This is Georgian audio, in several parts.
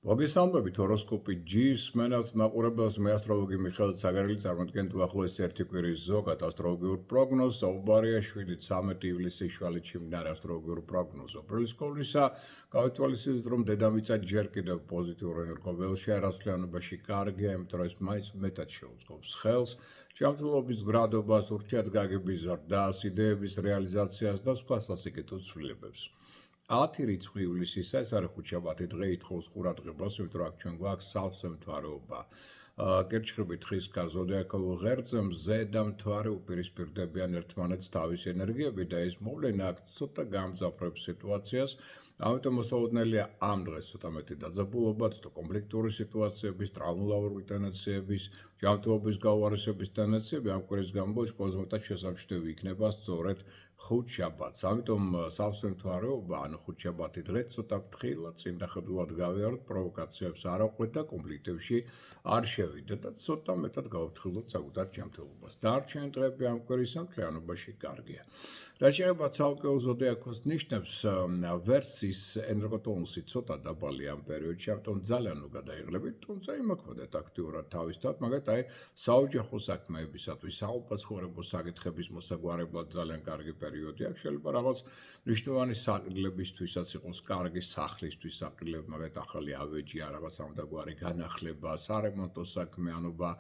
მოგესალმებით ჰოროსკოპი ჯის მენას მაყურებელს მე ასტროლოგი მიხეილ ცაგარელი წარმოადგენთ უახლოეს ერთი კვირის ზოგად ასტროლოგიურ პროგნოზს საუბარია 7-13 ივლისის შუალედში მდინარე ასტროლოგიურ პროგნოზს უპირველეს ყოვლისა გავითვალისწინეთ რომ დედამიწა ჯერ კიდევ პოზიტიურ ენერგიულში არასწლიანობაში კარგია იმიტომ რომ ეს მაინც მეტად შეუწყობს ხელს ჯანმრთელობის გრადობას ურთიერთგაგების ზრდას იდეების რეალიზაციას და სხვა სასიკეთო ცვლილებებს 10 რიცხვი ივლისისა ეს არის ხუთშაბათი დღე ითხოვს ყურადღებას, იმიტომ რომ აქ ჩვენ გვაქვს სავსე მთვარეობა. კერჩხებით ხის ზოდიაკალურ ღერძზე მზე და მთვარე უპირისპირდებიან ერთმანეთს თავის ენერგიები და ეს მოვლენა აქ ცოტა გამძაფრებს სიტუაციას. ამიტომ მოსაოდნელია ამ დღეს ცოტა მეტი დაძაბულობა, ცოტა კონფლიქტური სიტუაციების, ტრაუმულარული ტენდენციების, ჯანმრთელობის გაუარესების ტენდენციები ამ კვირის განმავლობაში ყველაზე მეტად შესამჩნევი იქნება სწორედ ხუთშაბათს. ამიტომ სავსე მთვარეობა, ანუ ხუთშაბათი დღე ცოტა ფრთხილად წინდახედულად გავიაროთ, პროვოკაციებს არ ავყვეთ და კონფლიქტებში არ შევიდეთ და ცოტა მეტად გავფრთხილოთ საკუთარ ჯანმრთელობას. დარჩენილი დღეები ამ კვირის მთლიანობაში კარგია. რაც შეეხება ცალკეულ ზოდიაქოს ნიშნებს, ვერსის ენერგოტონუსი ცოტა დაბალია ამ პერიოდში, ამიტომ ძალიან უგადაიღლებით, თუმცა იმოქმედეთ აქტიურად თავისთავად, მაგალითად აი საოჯახო საქმეებისათვის, საუბაცხოვრებო საკითხების მოსაგვარებლად ძალიან კარგი პერიოდი აქვს, შეიძლება რაღაც მნიშვნელოვანი საყრდნებისთვისაც იყოს კარგი სახლისთვის საყრდნები, მაგალითად ახალი ავეჯი ან რაღაც ამდაგვარი განახლება, სარემონტო საქმიანობა,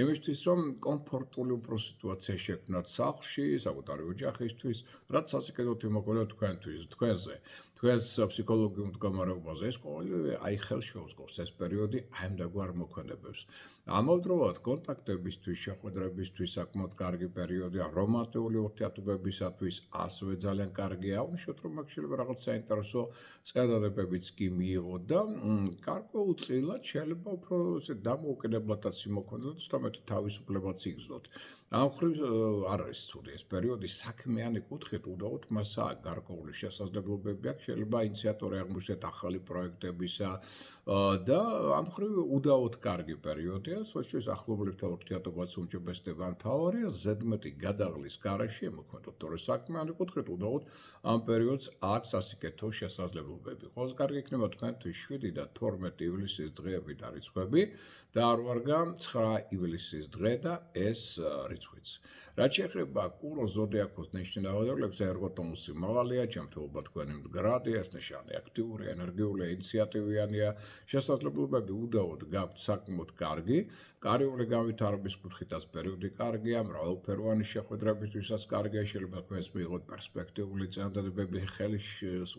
იმისთვის რომ კომფორტული უფრო სიტუაცია შექმნათ სახლში, საკუთარი ოჯახისთვის, რაც სასიკეთოდ იმოქმედოთ თქვენზე. თქვენს ფსიქოლოგიურ მდგომარეობაზე ეს ყოველივე აი ხელს შეუწყობს ეს პერიოდი აი ამგვარ მოქმედებებს. ამავდროულად კონტაქტებისთვის, შეხვედრებისთვის საკმაოდ კარგი პერიოდია, რომანტიკული ურთიერთობებისათვის ასევე ძალიან კარგია. აუნიშნავთ რომ აქ შეიძლება რაღაც საინტერესო წინადადებებიც კი მიიღოთ და გარკვეულწილად შეიძლება უფრო ესე დამოუკიდებლადაც იმოქმედოთ, ცოტა მეტი თავისუფლებაც იგრძნოთ. ამ მხრივ არ არის ცუდი ეს პერიოდი საქმიანი კუთხით უდაოდ მასაა გარკვეული შესაძლებლობები აქვს შეიძლება ინიციატორი აღმოჩნდეთ ახალი პროექტებისა და ამ მხრივ უდაოდ კარგი პერიოდია სოციალურ ახლობლებთან ურთიერთობაც უმჯობესდება მთავარია ზედმეტი გადაღლის გარეშე იმოქმედოთ თორე საქმიანი კუთხით უდაოდ ამ პერიოდს აქვს სასიკეთო შესაძლებლობები ყველაზე კარგი იქნება თქვენთვის 7 და 12 ივლისის დღეები და რიცხვები და არ ვარგა 9 ივლისის დღე და ეს რიცხვიც რაც შეეხება კურო ზოდიაქოს ნიშნავებებს ერგოტონუსი მავალია ჯანმრთელობა თქვენი მდგრადია ეს ნიშანი აქტიური ენერგიული ინიციატივიანია შესაძლებლობები უდაოდ გაქვთ საკმაოდ კარგი კარიული განვითარების კუთხითაც პერიოდი კარგია მრავალფეროვანი შეხვედრებისთვისაც კარგია შეიძლება თქვენს მიიღოთ პერსპექტიული წინადადებები ხელი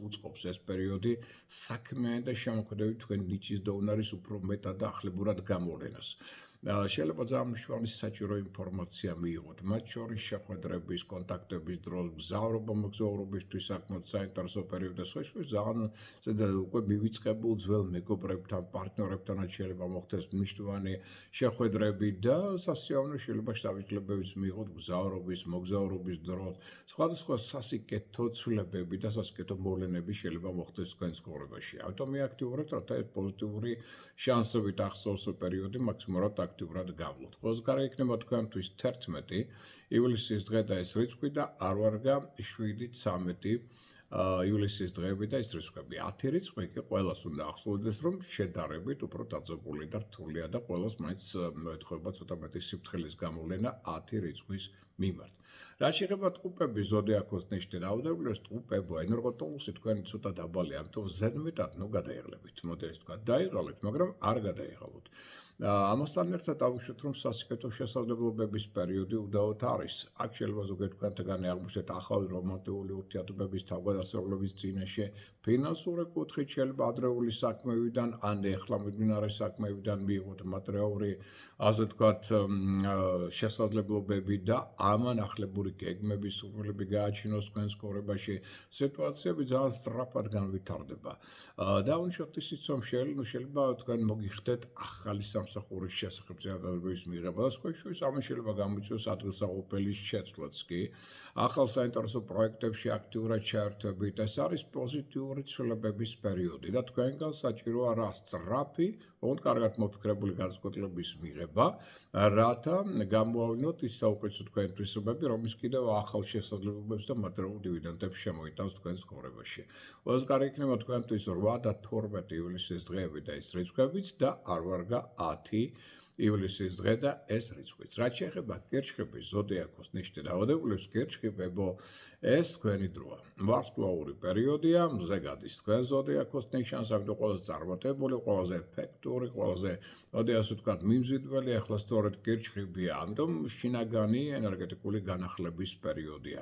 უწყობს ეს პერიოდი საქმიანი და შემოქმედებით თქვენ ნიჭის დონარის უფრო მეტად და ახლებურად გამოვლენას შეიძლება ძალიან მნიშვნელოვანი საჭირო ინფორმაცია მიიღოთ მათ შორის შეხვედრების კონტაქტების დროს გზავრობა მოგზაურობისთვის საკმაოდ საინტერესო პერიოდია სხვაგვარად ძალიან უკვე მივიწყებულ ძველ მეგობრებთან პარტნიორებთანაც შეიძლება მოხდეს მნიშვნელოვანი შეხვედრები და სასიამოვნო შეიძლება შთაბეჭდილებებიც მიიღოთ გზავრობის მოგზაურობის დროს სხვადასხვა სასიკეთო ცვლილებები და სასიკეთო მოვლენები შეიძლება მოხდეს თქვენს ცხოვრებაში ამიტომ მიაქტიურებთ რათა ეს პოზიტიური შანსებით აღწევს პერიოდი მაქსიმალურად აქტიურად გავლოთ. Ყველაზე კარგი იქნება თქვენთვის 11 ივლისის დღე და ეს რიცხვი და არ ვარგა 7-13 ივლისის დღეები და ეს რიცხვები 10 რიცხვი კი ყველას უნდა ახსოვდეს რომ შედარებით უფრო დაძაბული და რთულია და ყველას მაინც მოეთხოვება ცოტა მეტი სიფრთხილის გამოვლენა 10 რიცხვის მიმართ. რაც შეეხება ტყუპების ზოდიაქოს ნიშნით რაოდენობის ტყუპებო ენერგოტონუსი თქვენი ცოტა დაბალია ამიტომ ზედმეტად გადაიღლებით მოდი ეს თქვა დაიღალეთ მაგრამ არ გადაიღალოთ. ამასთან ერთად აღვნიშნოთ რომ სასიკეთო შესაძლებლობების პერიოდი უდაოდ არის. აქ შეიძლება ზოგიერთ თქვენთაგანი აღმოჩნდეთ ახალი რომანტიკული ურთიერთობების თავგადასავლების წინაშე ფინანსური კუთხით შეიძლება ადრეული საქმეებიდან ან ეხლა მიმდინარე საქმეებიდან მიიღოთ მატერიალური ასე ვთქვათ შესაძლებლობები და ამან ახლებური გეგმების სურვილები გააჩინოს თქვენს ცხოვრებაში სიტუაციები ძალიან სწრაფად განვითარდება. და აღვნიშნოთ ისიც რომ შეიძლება თქვენ მოგიხდეთ ახალი სამსახურის შესახებ წინადადებების მიღება და სხვა შორის ამან შეიძლება გამოიწვიოს ადგილსაყოფელის შეცვლაც კი. ახალ საინტერესო პროექტებში აქტიურად ჩაერთვებით, ეს არის პოზიტიური ცვლილებების პერიოდი და თქვენგან საჭიროა რა სწრაფი, ოღონდ კარგად მოფიქრებული განსაკუთრების მიღება, რათა გამოავლინოთ ის საუკეთესო თქვენი თვისებები, რომლის კიდევ ახალ შესაძლებლობებს და მატერიალურ დივიდენდებს შემოიტანს თქვენს ცხოვრებაში. ყველაზე კარგი იქნება თქვენთვის 8 და 12 ივლისის დღეები და ეს რიცხვებიც და არ ვარგა 10 ივლისის დღე და ეს რიცხვიც. რაც შეეხება კირჩხიბის ზოდიაქოს ნიშნით დაავადებულებს, კირჩხიბებო ეს თქვენი დროა. ვარსკვლავური პერიოდია, მზე გადის თქვენ ზოდიაქოს ნიშანს, ამიტომ ყველაზე წარმატებული, ყველაზე ეფექტური, ყველაზე, ასე ვთქვათ, მიმზიდველი ახლა სწორედ კირჩხიბია, ამიტომ შინაგანი ენერგეტიკული განახლების პერიოდია.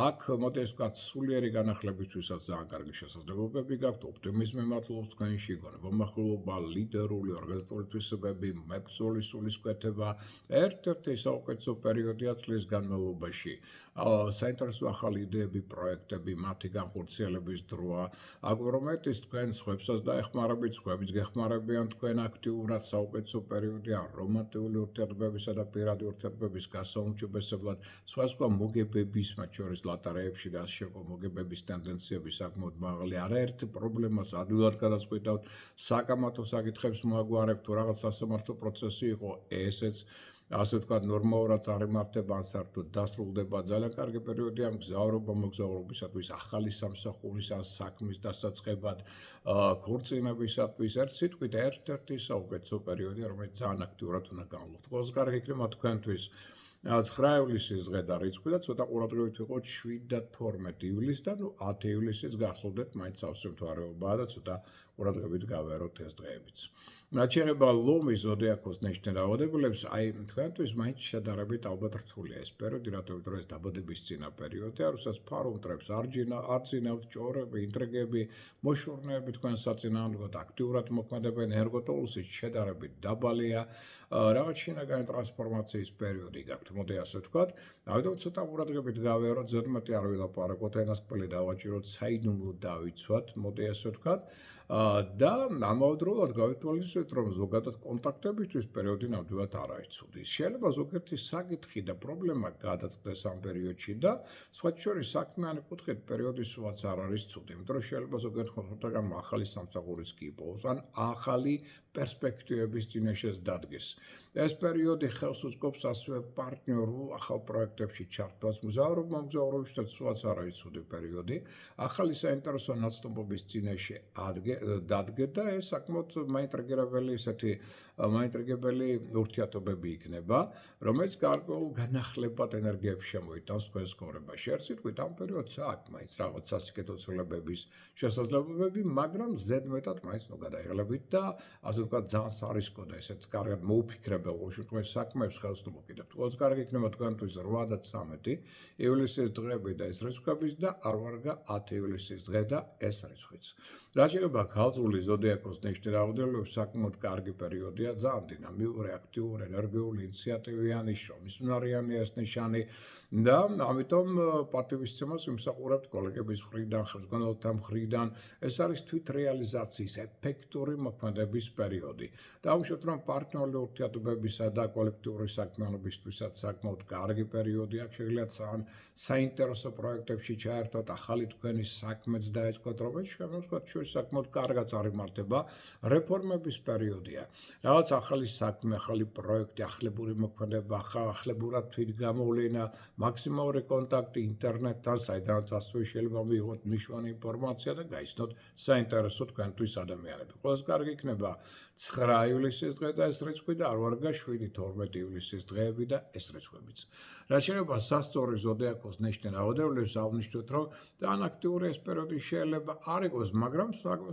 აქ მოდი ასე ვთქვათ, სულიერი განახლებისთვისაც ძალიან კარგი შესაძლებლობები გაქვთ, ოპტიმიზმი მართლობს თქვენში, გონებამახვილობა, ლიდერული ორგანიზებული თვისებები, მებრძოლი სულისკვეთება, ერთ-ერთი საუკეთესო პერიოდია წლის განმავლობაში. საინტერესო ახალი იდეები, პროექტები, მათი განხორციელების დროა. აგვარომეტის თქვენ სხვებსაც დაეხმარებით, სხვებიც გეხმარებიან თქვენ აქტიურად, საუკეთესო პერიოდია რომანტიკული ურთიერთობებისა და პირადი ურთიერთობების გასაუმჯობესებლად, სხვა მოგებების, მათ შორის ლატარეებში და ასე შემდგომ მოგებების ტენდენციები საკმაოდ მაღალი. არაერთ პრობლემას ადვილად გადაწყვეტავთ, საკამათო საკითხებს მოაგვარებთ, თუ რაღაც სასამართლო პროცესი იყო, ესეც ასე ვთქვათ, ნორმალურად წარიმართება, ან საერთოდ დასრულდება. ძალიან კარგი პერიოდია მგზავრობა, მოგზაურობისათვის, ახალი სამსახურის ან საქმის დასაწყებად, ქორწინებისათვის. ერთ სიტყვით, ერთ-ერთი საუკეთესო პერიოდია, რომელიც ძალიან აქტიურად უნდა განვლოთ. ყველაზე კარგი იქნება თქვენთვის 9 ივლისის დღე და რიცხვი და ცოტა ყურადღებით ვიყოთ 7 და 12 ივლისს და 10 ივლისის გახსოვდეთ, მაინც სავსე მთვარეობაა და ცოტა ყურადღებით გავეროთ ეს დღეებიც. რაც შეეხება ლომის ზოდიაქოს ნიშნის დაავადებულებს, აი თქვენთვის მაინც შედარებით ალბათ რთულია ეს პერიოდი, რატომით რომ ეს დაბადების წინა პერიოდია, როდესაც ფარუმტრებს არ ძინავთ ჭორები, ინტრიგები, მოშორნეები თქვენ საწინააღმდეგოდ აქტიურად მოქმედებენ, ენერგოტოლუსის შედარებით დაბალია, რაღაც შინაგანი ტრანსფორმაციის პერიოდი გაქვთ, მოდი ასე ვთქვათ. ამიტომ ცოტა ყურადღებით გავეაროთ, ზედმეტი არ ვილაპარაკოთ, ენასკველი დავაჭიროთ, საიდუმლო დავიცვათ, მოდი ასე ვთქვათ. და ამავდროულად გავითვალისწინოთ, რომ ზოგადად კონტაქტებისთვის პერიოდი ნამდვილად არ არის ცუდი. შეიძლება ზოგიერთი საკითხი და პრობლემა გადაწყდეს ამ პერიოდში და სხვათა შორის საქმიანი კუთხით პერიოდი სულაც არ არის ცუდი. იმიტომ რომ შეიძლება ზოგიერთ ხალხთან ახალი სამსახურიც კი იპოვოს, ან ახალი პერსპექტივების წინაშეც დადგეს. ეს პერიოდი ხელს უწყობს ასევე პარტნიორულ ახალ პროექტებში ჩართვას. მგზავრობისათვის სულაც არ არის ცუდი პერიოდი. ახალი საინტერესო ნაცნობობის წინაშე დადგეთ და ეს საკმაოდ მაინტრიგებელი ურთიერთობები იქნება, რომელიც გარკვეულ განახლებად ენერგიებს შემოიტანს თქვენს ცხოვრებაში. ერთ სიტყვით, ამ პერიოდს აქვს მაინც რაღაც სასიკეთო ცვლილებების შესაძლებლობები, მაგრამ ზედმეტად მაინც გადაიღლებით და ასე ვთქვათ, ძალიან სარისკო და ესეთ კარგად მოუფიქრებელ შემთხვევაში საქმეებს ხელს მოკიდებთ. ყველაზე კარგი იქნება თქვენთვის 8 და 13 ივლისის დღეები და ეს რიცხვებიც და არ ვარგა 10 ივლისის დღე და ეს რიცხვიც. რაც შეეხება ქალწული ზოდიაქოს ნიშნის დაავადებულებს, საკმაოდ კარგი პერიოდია, ძალიან დინამიური, აქტიური, ენერგიული, ინიციატივიანი, შრომისმნარიანი ეს ნიშანი და ამიტომ პატივისცემას იმსახურებთ კოლეგების მხრიდან, ხელმძღვანელთა მხრიდან. ეს არის თვითრეალიზაციის ეფექტური მოქმედების პერიოდი. დავუშვათ, რომ პარტნიორული ურთიერთობებისა და კოლექტიური საქმიანობისთვისაც საკმაოდ კარგი პერიოდი აქვს. შეგიძლიათ საინტერესო პროექტებში ჩაერთოთ, ახალი თქვენი საქმეც დაეწყოთ, რომელიც შემოგვიყვეთ საკმაოდ კარგად წარიმართება. რეფორმების პერიოდია. რაღაც ახალი საქმე, ახალი პროექტი, ახლებური მოქმედება, ახლებურად თვითგამოვლინა, მაქსიმალური კონტაქტი ინტერნეტთან, საიდანაც ასევე შეიძლება მიიღოთ მნიშვნელოვანი ინფორმაცია და გაიცნოთ საინტერესო თქვენთვის ადამიანები. ყველაზე კარგი იქნება 9 ივლისის დღე და ეს რიცხვი და არ ვარგა 7-12 ივლისის დღეები და ეს რიცხვებიც. რაც შეეხება სასწორი ზოდიაქოს ნიშნის დაავადებულებს, აღნიშნოთ, რომ ძალიან აქტიური ეს პერიოდი შეიძლება არ იყოს, მაგრამ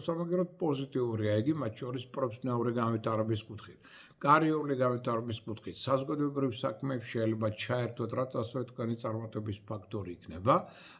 სამაგიეროდ პოზიტიურია იგი, მათ შორის პროფესიონალური განვითარების კუთხით, კარიერული განვითარების კუთხით, საზოგადოებრივ საქმეებში შეიძლება ჩაერთოთ, რაც ასევე თქვენი წარმატების ფაქტორი იქნება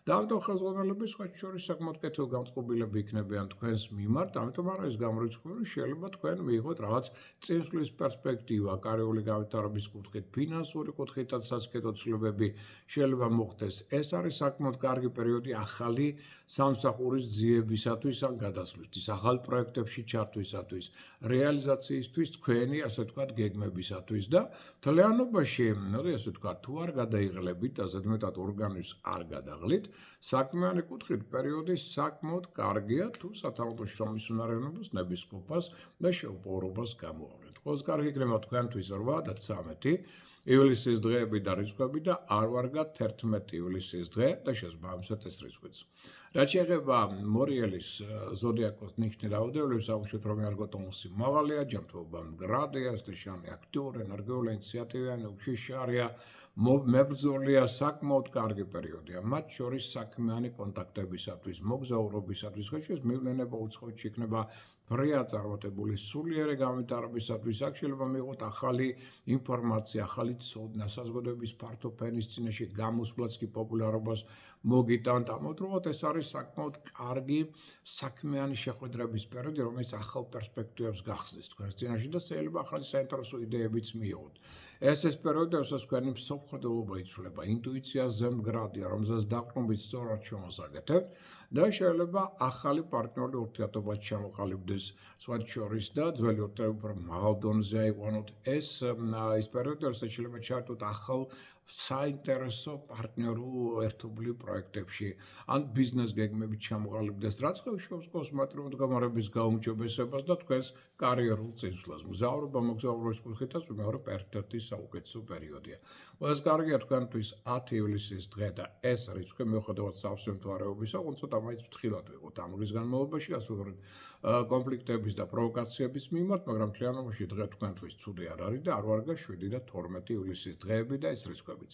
და ამიტომ ხელმძღვანელები სხვათა შორის საკმაოდ კეთილგანწყობილები იქნებიან თქვენს მიმართ, ამიტომ არ არის გამორიცხული, შეიძლება თქვენ მიიღოთ რაღაც წინსვლის პერსპექტივა კარიერული განვითარების კუთხით, ფინანსური კუთხითაც სასიკეთო ცვლილებები შეიძლება მოხდეს. ეს არის საკმაოდ კარგი პერიოდი ახალი სამსახურის ძიებისათვის ან გადასვლისთვის, ახალ პროექტებში ჩართვისათვის, რეალიზაციისთვის თქვენი, ასე ვთქვათ, გეგმებისათვის და მთლიანობაში, ასე ვთქვათ, თუ არ გადაიღლებით და ზედმეტად ორგანიზმს არ გადაღლით, საქმიანი კუთხით პერიოდი საკმაოდ კარგია თუ სათავადო შრომის უნარიანობას, ნებისყოფას და შეუპოვრობას გამოავლენთ. Ყოველს კარგი იქნება თქვენთვის 8 და 13 ივლისის დღეები და რიცხვები და არ ვარგათ 11 ივლისის დღე და შესაბამისად ეს რიცხვიც. რაც შეეხება მორიელის ზოდიაკოს ნიშნი რაოდენობის, აღნიშნეთ რომ ერგოტონუსი მაღალია, ჯანმრთელობა მდგრადია, სტეშანი აქტიური, ენერგიული, ინიციატივიანი, უშიშარია, მებრძოლია, საკმაოდ კარგი პერიოდია. მათ შორის საქმიანი კონტაქტებისათვის, მოგზაურობისათვის, ხელშეს მივლენება უცხოეთში იქნება ფრია წარმატებული სულიერი განვითარებისათვის, აქ შეიძლება მიიღოთ ახალი ინფორმაცია, ახალი ცოდნა, საზოგადოების ფართო ფენის წინაშე გამოსვლაც კი პოპულარობას მოგიტანთ. ამავდროულად ეს არის საკმაოდ კარგი საქმიანი შეხვედრების პერიოდი, რომელიც ახალ პერსპექტივებს გახსნის თქვენს წინაშე და შეიძლება ახალი საინტერესო იდეებიც მიიღოთ. ეს პერიოდი, რასაც თქვენი მსოფლმხედველობა იცვლება, ინტუიცია ზემდგრადია, რომელზეც დაყრდნობით სწორად შემოსაკეთებთ და შეიძლება ახალი პარტნიორული ურთიერთობა ჩამოყალიბდეს სხვათა შორის და ძველი ურთიერთობა უფრო მაღალ დონეზე აიყვანოთ. ეს პერიოდი, რასაც შეიძლება ჩაერთოთ ახალ საინტერესო პარტნიორულ ერთობლივ პროექტებში ან ბიზნეს გეგმებით ჩამოყალიბდეს, რაც ხელშეუწყობს მატერიალური მდგომარეობის გაუმჯობესებას და თქვენს კარიერულ წინსვლას. მგზავრობა მოგზაურობის კუთხითაც ვიმეორებ ერთ-ერთი საუკეთესო პერიოდია. ყველას კარგია თქვენთვის 10 ივლისის დღე და ეს რიცხვი მიუხედავად სავსე მთვარეობისა, ცოტა მაინც ფრთხილად ვიყოთ ამ დღის განმავლობაში, ასურით კონფლიქტების და პროვოკაციების მიმართ, მაგრამ მთლიანობაში დღე თქვენთვის ცუდი არ არის და არ ვარგა 7 და 12 ივლისის დღეები და ეს რიცხვებიც.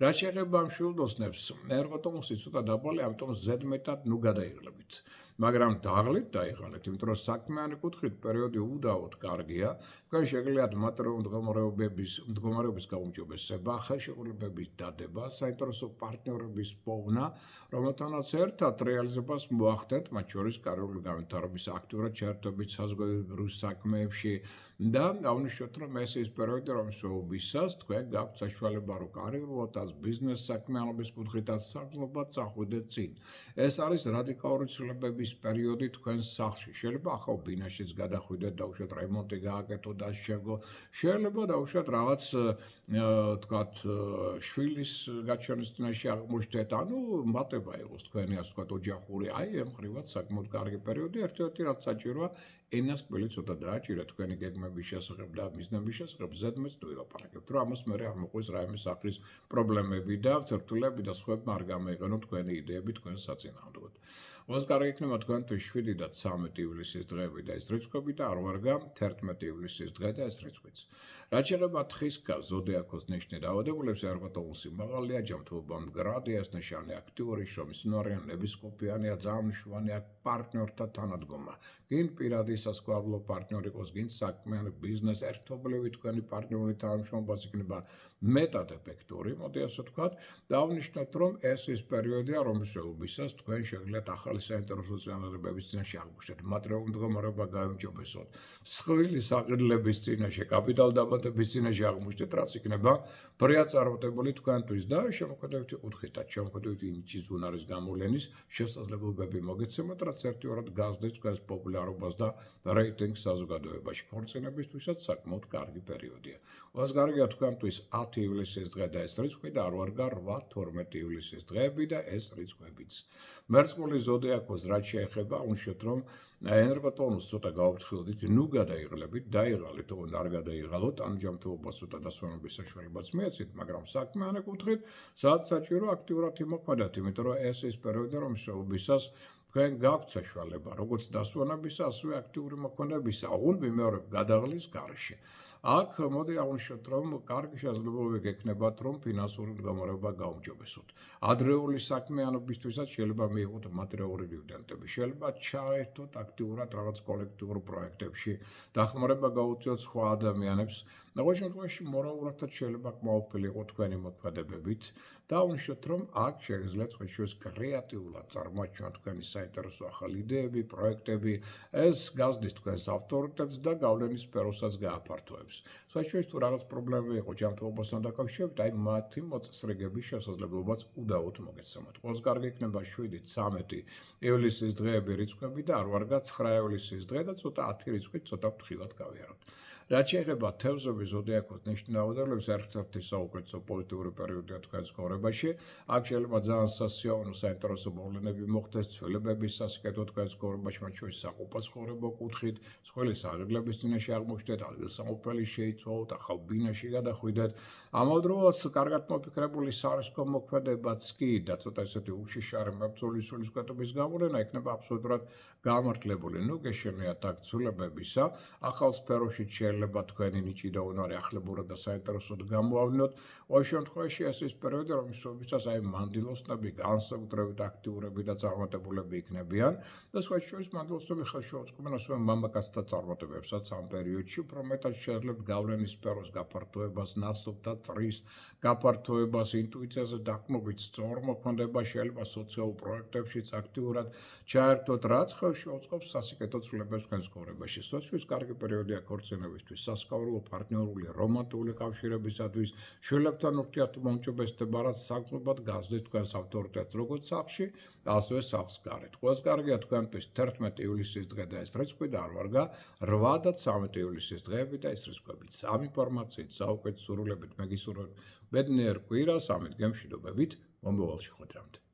რაც შეეხება ამ შვილდოსნებს, ერგოტონუსი ცოტა დაბალი, ამიტომ ზედმეტად ნუ გადაიღლებით. მაგრამ დაღლით დაიღალეთ, იმიტომ რომ საქმიანი კუთხით პერიოდი უდავოდ კარგია, თქვენ შეგიძლიათ მატერიალური მდგომარეობის გაუმჯობესება, ხელშეკრულებების დადება, საინტერესო პარტნიორების პოვნა, რომელთანაც ერთად რეალიზებას მოახდენთ, მათ შორის კარიერული განვითარების აქტიურად ჩაერთვებით საზოგადოებრივ საქმეებში და აღნიშნოთ, რომ ეს ის პერიოდი, რომელშიც თქვენ გაქვთ საშუალება, რომ კარიერულადაც ბიზნეს საქმიანობის კუთხითაც საგრძნობლად წახვიდეთ წინ. ეს არის რადიკალური ცვლილებების პერიოდი თქვენს სახლში. შეიძლება ახალ ბინაშიც გადახვიდეთ, დაუშვათ რემონტი გააკეთოთ და შეგო. შეიძლება დაუშვათ რაღაც თქვათ შვილის გაჩვენის წინაშე აღმოჩნდეთ, ანუ მატება იყოს თქვენი ასე ვთქვათ ოჯახური. აი ამ ხრივად საკმაოდ კარგი პერიოდი, ერთ-ერთი რაც საჭიროა ენას კბილი ცოტა დააჭირეთ თქვენი გეგმების შესახებ და მიზნების შესახებ ზედმეტ თუ ვილაპარაკებთ, რომ ამას მე არ მოყვეს რაიმე სახის პრობლემები და ცერტულები და სხვები არ გამოიყენოთ თქვენი იდეები თქვენ საწინააღმდეგოდ. ყველას კარგი იქნება თქვენთვის 7 და 13 ივლისის დღეები და ეს რიცხვები და არ ვარგა 11 ივლისის დღე და ეს რიცხვიც. რაც შეეხება თხისკას ზოდიაკოს ნიშნი დაავადებულებს, ერგოტონუსი მაღალია, ჯანმრთელობა მდგრადია, ეს ნიშანი აქტიური, შრომის უნარიანი, ნებისყოფიანია, ძალიან მნიშვნელოვანია პარტნიორთა თანადგომა. გინ პირადი სასქვალო პარტნიორი იყოს, გინ საქმიანი ბიზნეს ერთობლივი თქვენი პარტნიორული თანამშრომლობაც იქნება მეტად ეფექტური, მოდი ასე ვთქვათ, დავნიშნოთ, რომ ეს ის პერიოდია, რომელშიც თქვენ შეგიძლიათ ახალი საინტერესო წინადადებების წინაშე აღმოჩნდეთ, მატერიალური მდგომარეობა გაუმჯობესოთ, მსხვილი საყიდლების წინაშე, კაპიტალ დაბადების წინაშე აღმოჩნდეთ, რაც იქნება ფრია წარმატებული თქვენთვის და შემოქმედებითი კუთხითაც, შემოქმედებითი ნიჩის უნარის გამოვლენის შესაძლებლობები მოგეცემათ, რაც ერთიორად გაზრდით თქვენს პოპულარობას და რეიტინგს საზოგადოებაში. ქორწინებისთვისაც საკმაოდ კარგი პერიოდია. ყველას კარგია თქვენთვის 10 ივლისის დღე და ეს რიცხვი და არ ვარგა 8-12 ივლისის დღეები და ეს რიცხვებიც. მერწყული ზოდიაკოს რაც შეეხება, უნიშნოთ რომ ენერგოტონუსს ცოტა გავაფრთხილდით, ნუ გადაიღლებით, დაიღალეთ, თუმცა არ გადაიღალოთ, ან ჯანმრთელობას ცოტა დასვენების საშუალებაც მიეცით, მაგრამ საქმიანი კუთხით, სადაც საჭირო აქტიურად იმოქმედოთ, იმიტომ რომ ეს ის პერიოდია, რომელშიც თქვენ გაქვთ საშუალება, როგორც დასვენებისა, ასევე აქტიური მოქმედებისა, ოღონდ ვიმეორებ გადაღლის გარეშე. აქ მოდი აღნიშნოთ, რომ კარგი შესაძლებლობები გექნებათ, რომ ფინანსური მდგომარეობა გაუმჯობესოთ. ადრეული საქმიანობისთვისაც შეიძლება მიიღოთ მატერიალური დივიდენდები, შეიძლება ჩაერთოთ აქტიურად რაღაც კოლექტიურ პროექტებში, დახმარება გაუწიოთ სხვა ადამიანებს. ყოველ შემთხვევაში მორალურადაც შეიძლება კმაყოფილი იყოს თქვენი მოქმედებებით და აღნიშნოთ, რომ აქ შეგიძლიათ სხვადასხვა კრეატიულად წარმოაჩინოთ თქვენი საინტერესო ახალი იდეები, პროექტები, ეს გაზრდის თქვენს ავტორიტეტს და გავლენის სფეროსაც გააფართოებს. საერთოდ თუ რაღაც პრობლემა იყო ჯანმრთელობასთან დაკავშირებით, აი მათი მოწესრიგების შესაძლებლობაც უდაოდ მოგეცემოთ. ყველს კარგი იქნება 7-13 ივლისის დღეები რიცხვები და არ ვარ 9 ივლისის დღე და ცოტა 10 რიცხვით ცოტა ფრთხილად გავიაროთ. რაც შეეხება თევზების ზოდიაქოს ნიშნავადობებს, ერთ-ერთი საუკეთესო პოზიტიური პერიოდია თქვენს ცხოვრებაში. აქ შეიძლება ძალიან სასიამოვნო საინტერესო მოვლენები მოხდეს, ცვლილებების სასიკეთო თქვენს ცხოვრებაში, მათ შორის საყოფას ცხოვრება კუთხით, სხვალის აღგლების წინაშე აღმოჩნდეთ, ადგილსამყოფელი შეიცვალოთ, ახალ ბინაში გადახვიდეთ. ამავდროულად კარგად მოფიქრებული სარისკო მოქმედებაც კი და ცოტა ესეთი უშიშარი მებრძოლი სულისკვეთების გამოვლენა იქნება აბსოლუტურად გამართლებული. ნუ გეშენიათ აქ ცვლილებებისა, ახალ სფეროში შეიძლება თქვენი ნიჭი და უნარი ახლებურად და საინტერესოდ გამოავლინოთ. ყოველ შემთხვევაში ეს ის პერიოდი, რომელსაც აი მანდილოსნები განსაკუთრებით აქტიურები და წარმატებულები იქნებიან და სხვა შორის მანდილოსნები ხელშეუწყობენ ასევე მამაკაცთა წარმატებებსაც ამ პერიოდში, უფრო მეტად შეძლებთ გავლენის სფეროს გაფართოებას, ნაცნობთა წრის გაფართოებას, ინტუიციაზე დაყრდნობით სწორ მოქმედებას, შეიძლება სოციალურ პროექტებშიც აქტიურად ჩაერთოთ, რაც ხელშეუწყობს სასიკეთო ცვლილებებს თქვენს ცხოვრებაში. სოციალურ კარგი პერიოდია ქორწინებისთვის, სასკაურო პარტნიორული რომანტიკული კავშირებისათვის, შვილებთან ურთიერთმომჭობესობა, რაც საგრძნობლად გაზრდით თქვენს ავტორიტეტს როგორც სახლში, ასევე სახლს გარეთ. ყველას კარგია თქვენთვის 11 ივლისის დღე და ეს რიცხვი და არ ვარგა 8 და 13 ივლისის დღეები და ეს რიცხვები. ამ ინფორმაციით საუკეთესო სურვილებით მეგისურვებთ ბედნიერ კვირას, ამით გემშვიდობებით, მომავალ შეხვედრამდე.